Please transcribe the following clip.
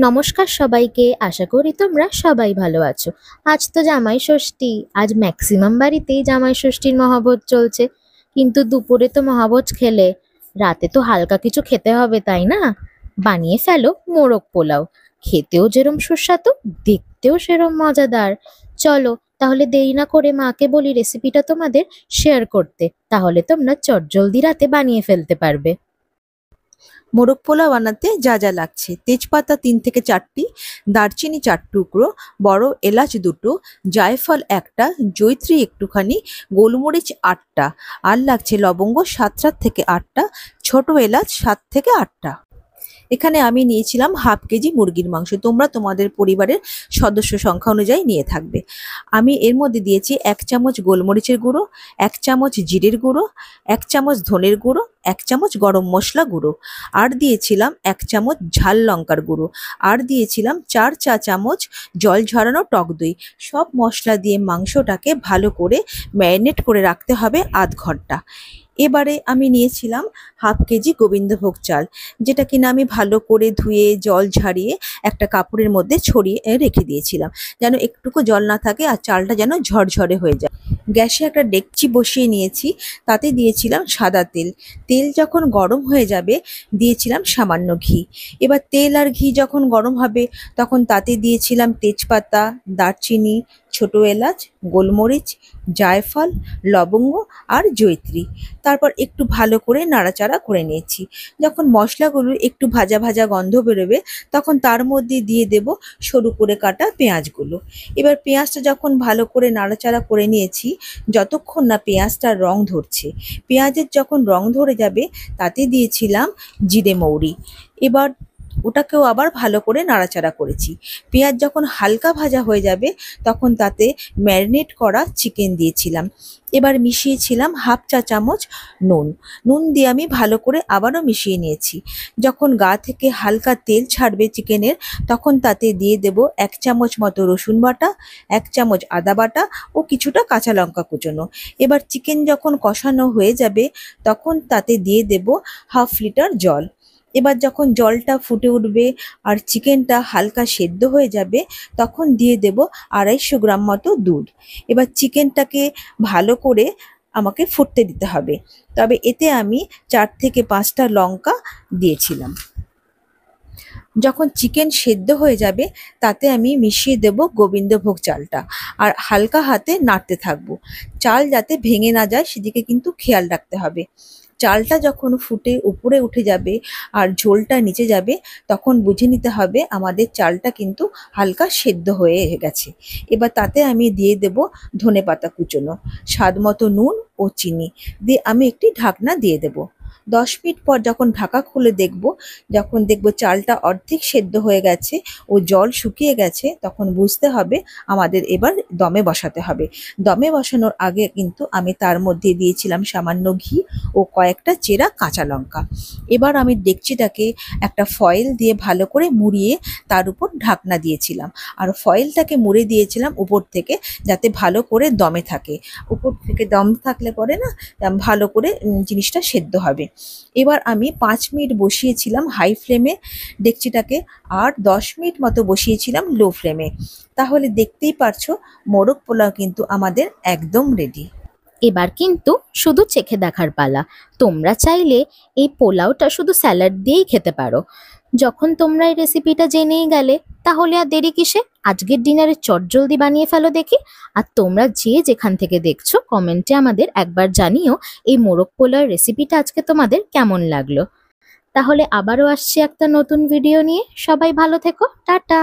নমস্কার সবাইকে, আশা করি তোমরা সবাই ভালো আছো। আজ তো জামাই ষষ্ঠী। আজ ম্যাক্সিমাম বাড়িতেই জামাই ষষ্ঠীর মহাভোজ চলছে। কিন্তু দুপুরে তো মহাভোজ খেলে রাতে তো হালকা কিছু খেতে হবে, তাই না? বানিয়ে ফেলো মোরগ পোলাও। খেতেও যেরম সুস্বাদু, দেখতেও সেরম মজাদার। চলো তাহলে দেরি না করে মাকে বলি রেসিপিটা তোমাদের শেয়ার করতে, তাহলে তোমরা চটজলদি রাতে বানিয়ে ফেলতে পারবে। মোরগ পোলাও বানাতে যা যা লাগছে: তেজপাতা 3 থেকে 4টি, দারচিনি 4 টুকরো, বড় এলাচ 2টো, জায়ফল 1টা, জয়িত্রী একটুখানি, গোলমরিচ 8টা, আর লাগছে লবঙ্গ 7 থেকে 8টা, ছোট এলাচ 7 থেকে 8টা। এখানে আমি নিয়েছিলাম হাফ কেজি মুরগির মাংস। তোমরা তোমাদের পরিবারের সদস্য সংখ্যা অনুযায়ী নিয়ে থাকবে। আমি এর মধ্যে দিয়েছি 1 চামচ গোলমরিচের গুঁড়ো, 1 চামচ জিরের গুঁড়ো, 1 চামচ ধনের গুঁড়ো, 1 চামচ গরম মশলা গুঁড়ো, আর দিয়েছিলাম 1 চামচ ঝাল লঙ্কার গুঁড়ো, আর দিয়েছিলাম 4 চা চামচ জল ঝরানো টক দই। সব মশলা দিয়ে মাংসটাকে ভালো করে ম্যারিনেট করে রাখতে হবে আধ ঘন্টা। এবারে আমি নিয়েছিলাম হাফ কেজি গোবিন্দভোগ চাল, যেটা কিনা আমি ভালো করে ধুয়ে জল ঝারিয়ে একটা কাপড়ের মধ্যে ছড়িয়ে রেখে দিয়েছিলাম, যেন একটুকু জল না থাকে আর চালটা যেন ঝরঝরে হয়ে যায়। গ্যাসে একটা ডেকচি বসিয়ে নিয়েছি, তাতে দিয়েছিলাম সাদা তেল। তেল যখন গরম হয়ে যাবে দিয়েছিলাম সামান্য ঘি। এবার তেল আর ঘি যখন গরম হবে তখন তাতে দিয়েছিলাম তেজপাতা, দারচিনি, ছোট এলাচ, গোলমরিচ, জায়ফল, লবঙ্গ আর জয়িত্রী। তারপর একটু ভালো করে নাড়াচাড়া করে নিয়েছি। যখন মশলাগুলো একটু ভাজা ভাজা গন্ধ বেরোবে তখন তার মধ্যে দিয়ে দেব সরু করে কাটা পেঁয়াজগুলো। এবার পেঁয়াজটা যখন ভালো করে নাড়াচাড়া করে নিয়েছি, যতক্ষণ না পেঁয়াজটার রং ধরছে, পেঁয়াজের যখন রং ধরে যাবে তাতে দিয়েছিলাম জিরে মৌরি। এবার ওটাকেও আবার ভালো করে নাড়াচাড়া করেছি। পেঁয়াজ যখন হালকা ভাজা হয়ে যাবে তখন তাতে ম্যারিনেট করা চিকেন দিয়েছিলাম। এবার মিশিয়েছিলাম হাফ চা চামচ নুন দিয়ে আমি ভালো করে আবারও মিশিয়ে নিয়েছি। যখন গা থেকে হালকা তেল ছাড়বে চিকেনের তখন তাতে দিয়ে দেব 1 চামচ মতো রসুন বাটা, 1 চামচ আদা বাটা ও কিছুটা কাঁচা লঙ্কা কুচোনো। এবার চিকেন যখন কষানো হয়ে যাবে তখন তাতে দিয়ে দেব হাফ লিটার জল। এবার যখন জলটা ফুটে উঠবে আর চিকেনটা হালকা সেদ্ধ হয়ে যাবে তখন দিয়ে দেব 250 গ্রাম মতো দুধ। এবার চিকেনটাকে ভালো করে আমাকে ফুটতে দিতে হবে। তবে এতে আমি 4 থেকে 5টা লঙ্কা দিয়েছিলাম। যখন চিকেন সেদ্ধ হয়ে যাবে তাতে আমি মিশিয়ে দেব গোবিন্দভোগ চালটা আর হালকা হাতে নাড়তে থাকবো। চাল যাতে ভেঙে না যায় সেদিকে কিন্তু খেয়াল রাখতে হবে। চালটা যখন ফুটে উপরে উঠে যাবে আর ঝোলটা নিচে যাবে তখন বুঝে নিতে হবে আমাদের চালটা কিন্তু হালকা সেদ্ধ হয়ে গেছে। এবার তাতে আমি দিয়ে দেব ধনেপাতা কুচোনো, স্বাদ মতো নুন ও চিনি দিয়ে আমি একটি ঢাকনা দিয়ে দেব। 10 মিনিট পর যখন ঢাকা খুলে দেখব, যখন দেখব চালটা অর্ধেক সেদ্ধ হয়ে গেছে ও জল শুকিয়ে গেছে, তখন বুঝতে হবে আমাদের এবার দমে বসাতে হবে। দমে বসানোর আগে কিন্তু আমি তার মধ্যে দিয়েছিলাম সামান্য ঘি ও কয়েকটা চেরা কাঁচা লঙ্কা। এবার আমি ডেকচিটাকে একটা ফয়েল দিয়ে ভালো করে মুড়িয়ে তার উপর ঢাকনা দিয়েছিলাম আর ফয়েলটাকে মুড়ে দিয়েছিলাম উপর থেকে, যাতে ভালো করে দমে থাকে। উপর থেকে দম থাকলে পরে না ভালো করে জিনিসটা সেদ্ধ হবে। এবার আমি 5 মিনিট বসিয়েছিলাম হাই ফ্লেমে ডেকচিটাকে আর 10 মিনিট মতো বসিয়েছিলাম লো ফ্লেমে। তাহলে দেখতেই পারছো মোরগ পোলাও কিন্তু আমাদের একদম রেডি। এবার কিন্তু শুধু চেখে দেখার পালা। তোমরা চাইলে এই পোলাওটা শুধু স্যালাড দিয়েই খেতে পারো। যখন তোমরা এই রেসিপিটা জেনেই গেলে তাহলে আর দেরি কিসে, আজকের ডিনারে চটজলদি বানিয়ে ফেলো দেখি। আর তোমরা যে যেখান থেকে দেখছো কমেন্টে আমাদের একবার জানিও এই মোরগ পোলাওর রেসিপিটা আজকে তোমাদের কেমন লাগলো। তাহলে আবারও আসছি একটা নতুন ভিডিও নিয়ে। সবাই ভালো থেকো, টাটা।